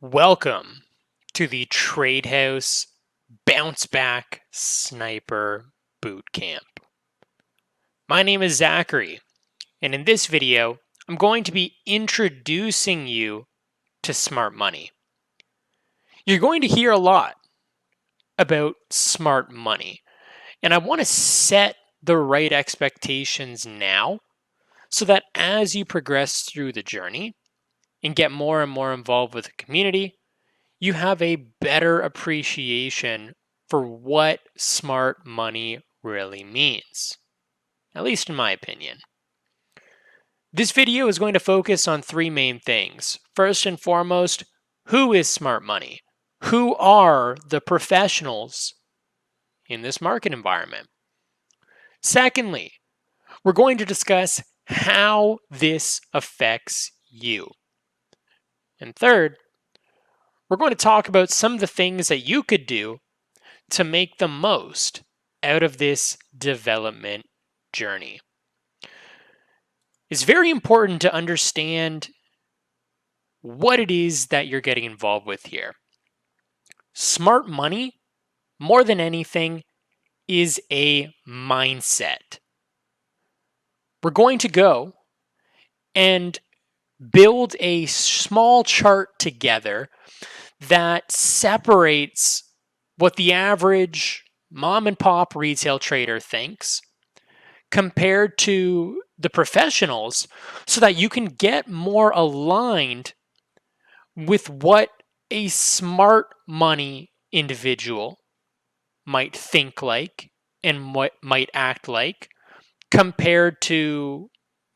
Welcome to the Tradehouse Bounce Back Sniper Boot Camp. My name is Zachary, and in this video, I'm going to be introducing you to smart money. You're going to hear a lot about smart money, and I want to set the right expectations now so that as you progress through the journey and get more and more involved with the community, you have a better appreciation for what smart money really means, at least in my opinion. This video is going to focus on three main things. First and foremost, who is smart money? Who are the professionals in this market environment? Secondly, we're going to discuss how this affects you. And third, we're going to talk about some of the things that you could do to make the most out of this development journey. It's very important to understand what it is that you're getting involved with here. Smart money, more than anything, is a mindset. We're going to go and build a small chart together that separates what the average mom and pop retail trader thinks compared to the professionals so that you can get more aligned with what a smart money individual might think like and what might act like compared to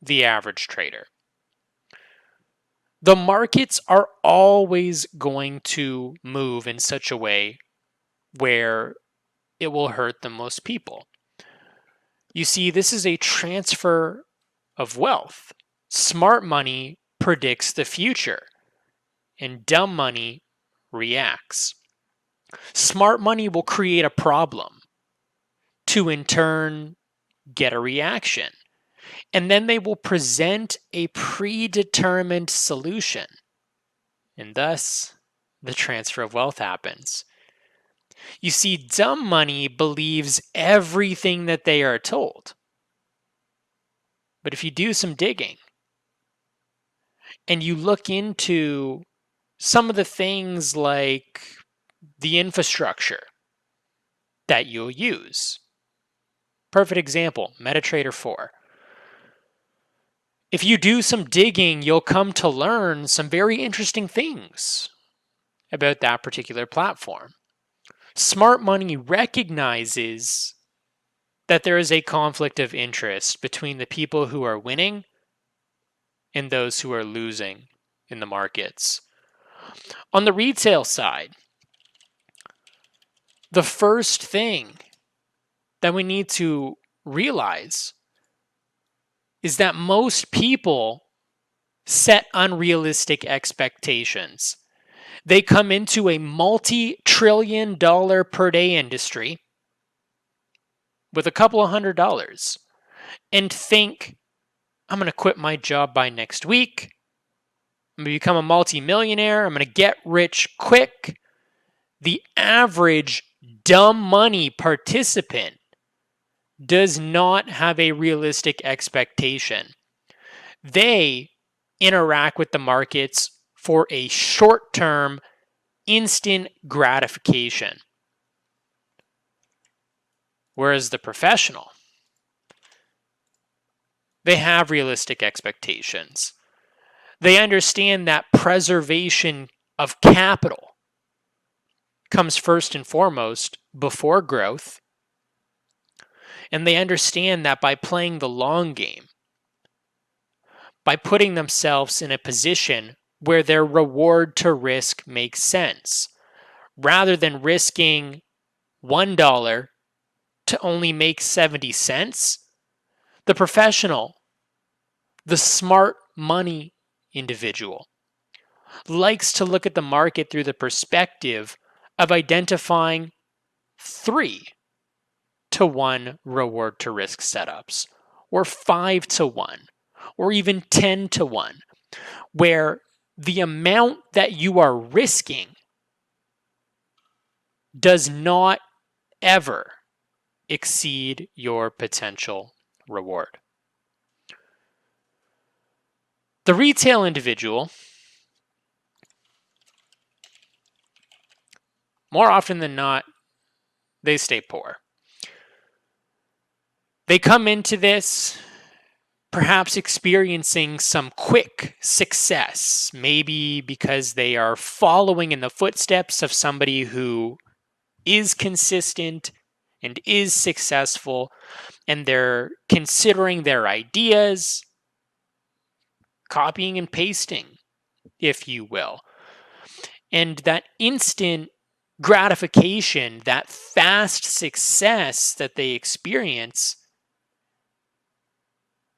the average trader. The markets are always going to move in such a way where it will hurt the most people. You see, this is a transfer of wealth. Smart money predicts the future, and dumb money reacts. Smart money will create a problem to in turn get a reaction. And then they will present a predetermined solution. And thus, the transfer of wealth happens. You see, dumb money believes everything that they are told. But if you do some digging and you look into some of the things like the infrastructure that you'll use, perfect example, MetaTrader 4. If you do some digging, you'll come to learn some very interesting things about that particular platform. Smart money recognizes that there is a conflict of interest between the people who are winning and those who are losing in the markets. On the retail side, the first thing that we need to realize is that most people set unrealistic expectations. They come into a multi-trillion-dollar per day industry with a couple of $100 and think, I'm going to quit my job by next week. I'm going to become a multi-millionaire. I'm going to get rich quick. The average dumb money participant does not have a realistic expectation. They interact with the markets for a short-term, instant gratification. Whereas the professional, they have realistic expectations. They understand that preservation of capital comes first and foremost before growth. And they understand that by playing the long game, by putting themselves in a position where their reward to risk makes sense, rather than risking $1 to only make 70 cents, the professional, the smart money individual, likes to look at the market through the perspective of identifying 3-to-1 reward to risk setups, or 5-to-1, or even 10-to-1, where the amount that you are risking does not ever exceed your potential reward. The retail individual, more often than not, they stay poor. They come into this perhaps experiencing some quick success, maybe because they are following in the footsteps of somebody who is consistent and is successful, and they're considering their ideas, copying and pasting, if you will. And that instant gratification, that fast success that they experience,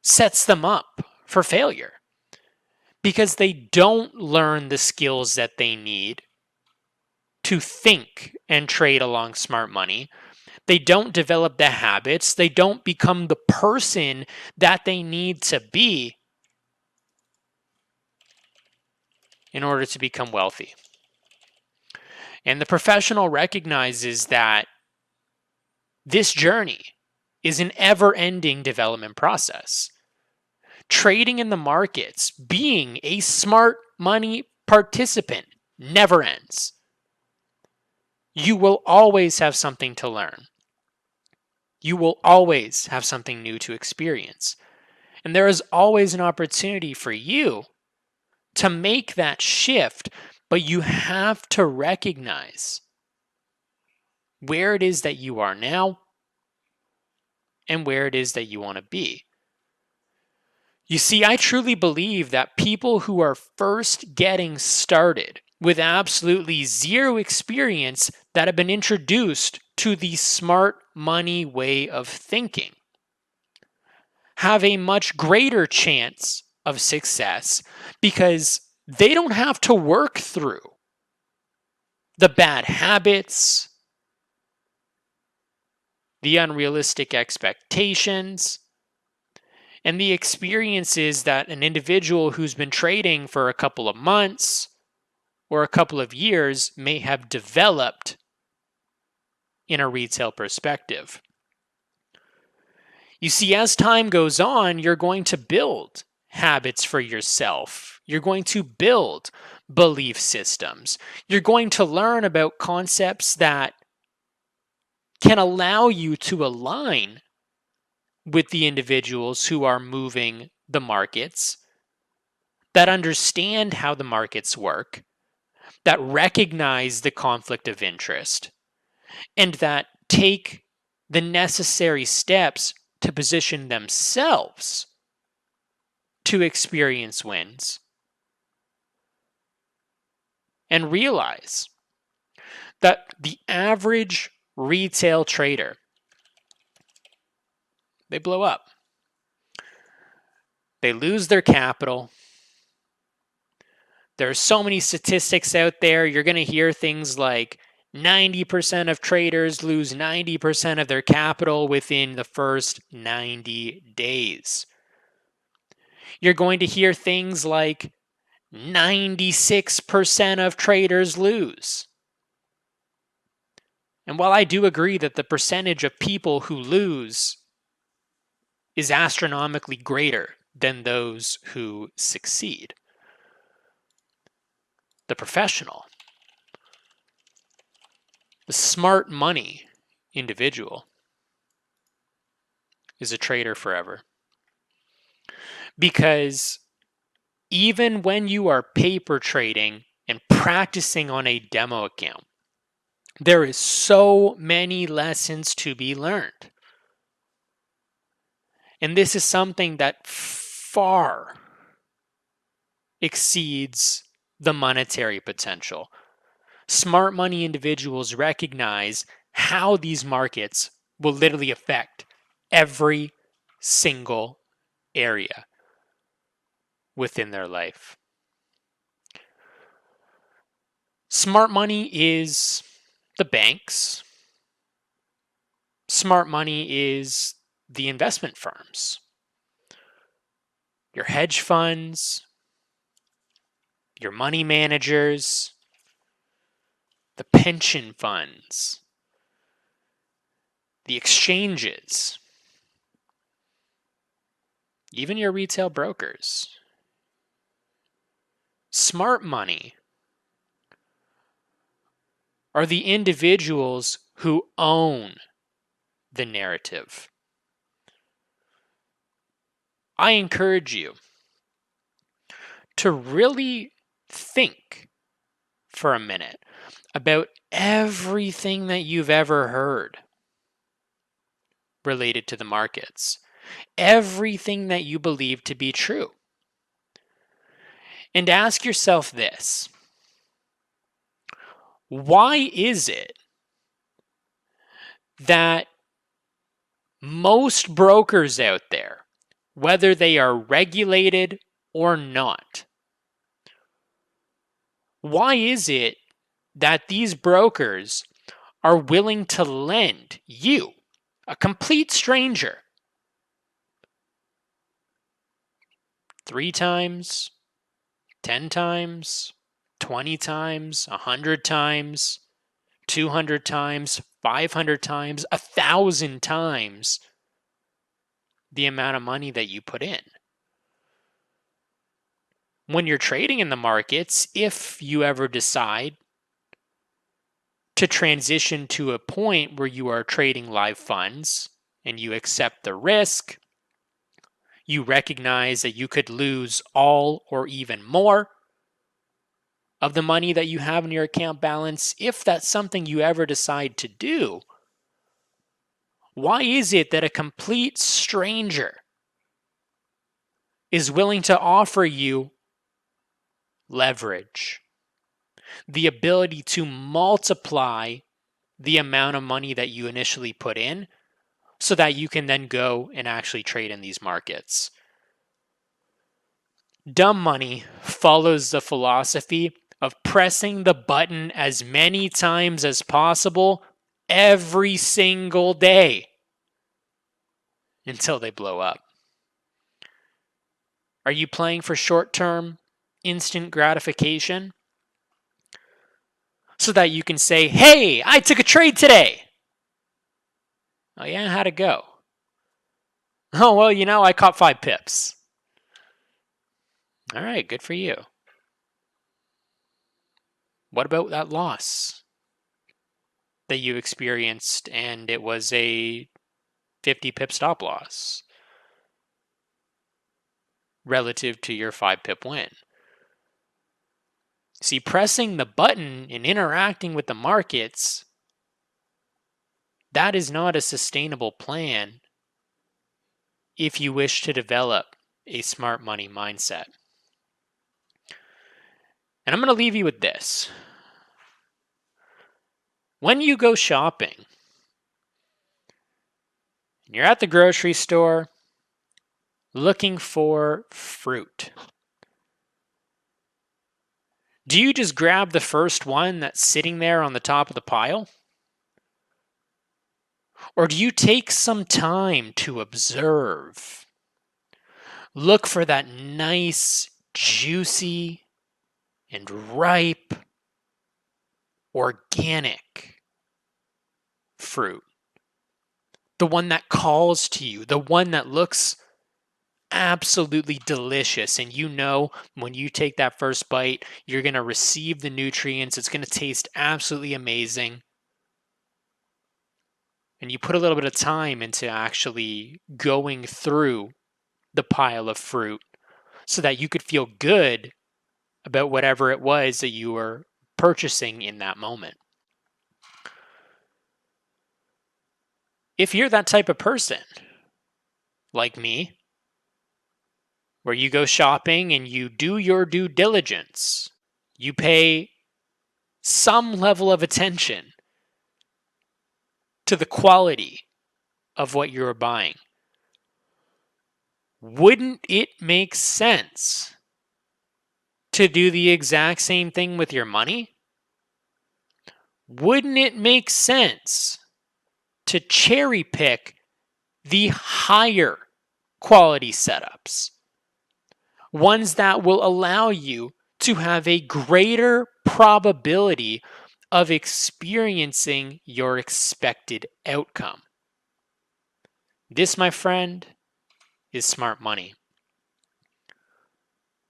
sets them up for failure because they don't learn the skills that they need to think and trade along smart money. They don't develop the habits. They don't become the person that they need to be in order to become wealthy. And the professional recognizes that this journey is an ever-ending development process. Trading in the markets, being a smart money participant, never ends. You will always have something to learn. You will always have something new to experience. And there is always an opportunity for you to make that shift, but you have to recognize where it is that you are now and where it is that you want to be. You see, I truly believe that people who are first getting started with absolutely zero experience that have been introduced to the smart money way of thinking have a much greater chance of success because they don't have to work through the bad habits, the unrealistic expectations, and the experiences that an individual who's been trading for a couple of months or a couple of years may have developed in a retail perspective. You see, as time goes on, you're going to build habits for yourself. You're going to build belief systems. You're going to learn about concepts that can allow you to align with the individuals who are moving the markets, that understand how the markets work, that recognize the conflict of interest, and that take the necessary steps to position themselves to experience wins. And realize that the average retail trader, they blow up. They lose their capital. There are so many statistics out there. You're going to hear things like 90% of traders lose 90% of their capital within the first 90 days. You're going to hear things like 96% of traders lose. And while I do agree that the percentage of people who lose is astronomically greater than those who succeed, the professional, the smart money individual is a trader forever. Because even when you are paper trading and practicing on a demo account, there is so many lessons to be learned. And this is something that far exceeds the monetary potential. Smart money individuals recognize how these markets will literally affect every single area within their life. Smart money is the banks. Smart money is the investment firms, your hedge funds, your money managers, the pension funds, the exchanges, even your retail brokers. Smart money are the individuals who own the narrative. I encourage you to really think for a minute about everything that you've ever heard related to the markets, everything that you believe to be true. And ask yourself this: why is it that most brokers out there, whether they are regulated or not, why is it that these brokers are willing to lend you, a complete stranger, 3 times, 10 times, 20 times, 100 times, 200 times, 500 times, 1,000 times the amount of money that you put in? When you're trading in the markets, if you ever decide to transition to a point where you are trading live funds and you accept the risk, you recognize that you could lose all or even more of the money that you have in your account balance. If that's something you ever decide to do, why is it that a complete stranger is willing to offer you leverage, the ability to multiply the amount of money that you initially put in so that you can then go and actually trade in these markets? Dumb money follows the philosophy of pressing the button as many times as possible every single day until they blow up. Are you playing for short-term, instant gratification so that you can say, hey, I took a trade today? Oh yeah, how'd it go? Oh, well, I caught 5 pips. All right, good for you. What about that loss that you experienced and it was a 50 pip stop loss relative to your 5 pip win? See, pressing the button and interacting with the markets, that is not a sustainable plan if you wish to develop a smart money mindset. And I'm going to leave you with this. When you go shopping, and you're at the grocery store looking for fruit, do you just grab the first one that's sitting there on the top of the pile? Or do you take some time to observe? Look for that nice, juicy, and ripe, organic fruit. The one that calls to you, the one that looks absolutely delicious, and you know when you take that first bite, you're going to receive the nutrients. It's going to taste absolutely amazing. And you put a little bit of time into actually going through the pile of fruit so that you could feel good about whatever it was that you were purchasing in that moment. If you're that type of person, like me, where you go shopping and you do your due diligence, you pay some level of attention to the quality of what you're buying, wouldn't it make sense to do the exact same thing with your money? Wouldn't it make sense to cherry pick the higher quality setups? Ones that will allow you to have a greater probability of experiencing your expected outcome. This, my friend, is smart money.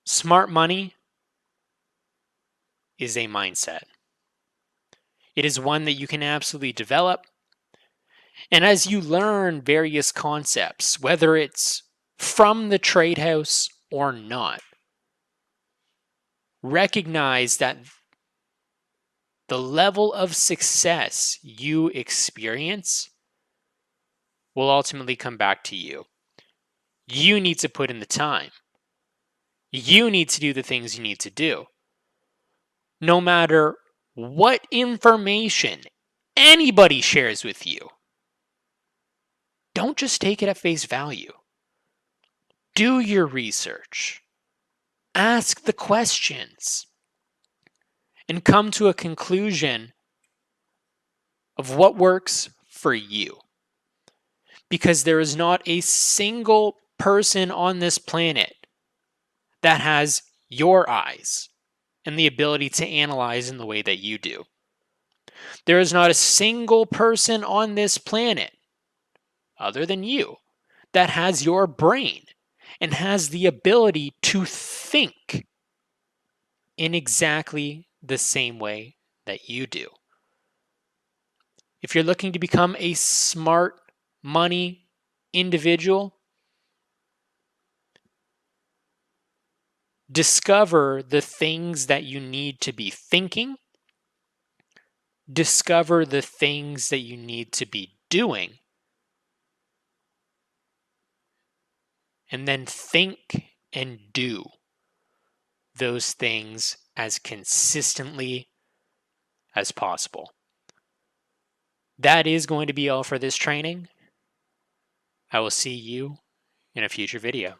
Smart money is a mindset. It is one that you can absolutely develop. And as you learn various concepts, whether it's from the trade house or not, recognize that the level of success you experience will ultimately come back to you. You need to put in the time. You need to do the things you need to do. No matter what information anybody shares with you, don't just take it at face value. Do your research. Ask the questions. And come to a conclusion of what works for you. Because there is not a single person on this planet that has your eyes and the ability to analyze in the way that you do. There is not a single person on this planet, other than you, that has your brain and has the ability to think in exactly the same way that you do. If you're looking to become a smart money individual, discover the things that you need to be thinking. Discover the things that you need to be doing. And then think and do those things as consistently as possible. That is going to be all for this training. I will see you in a future video.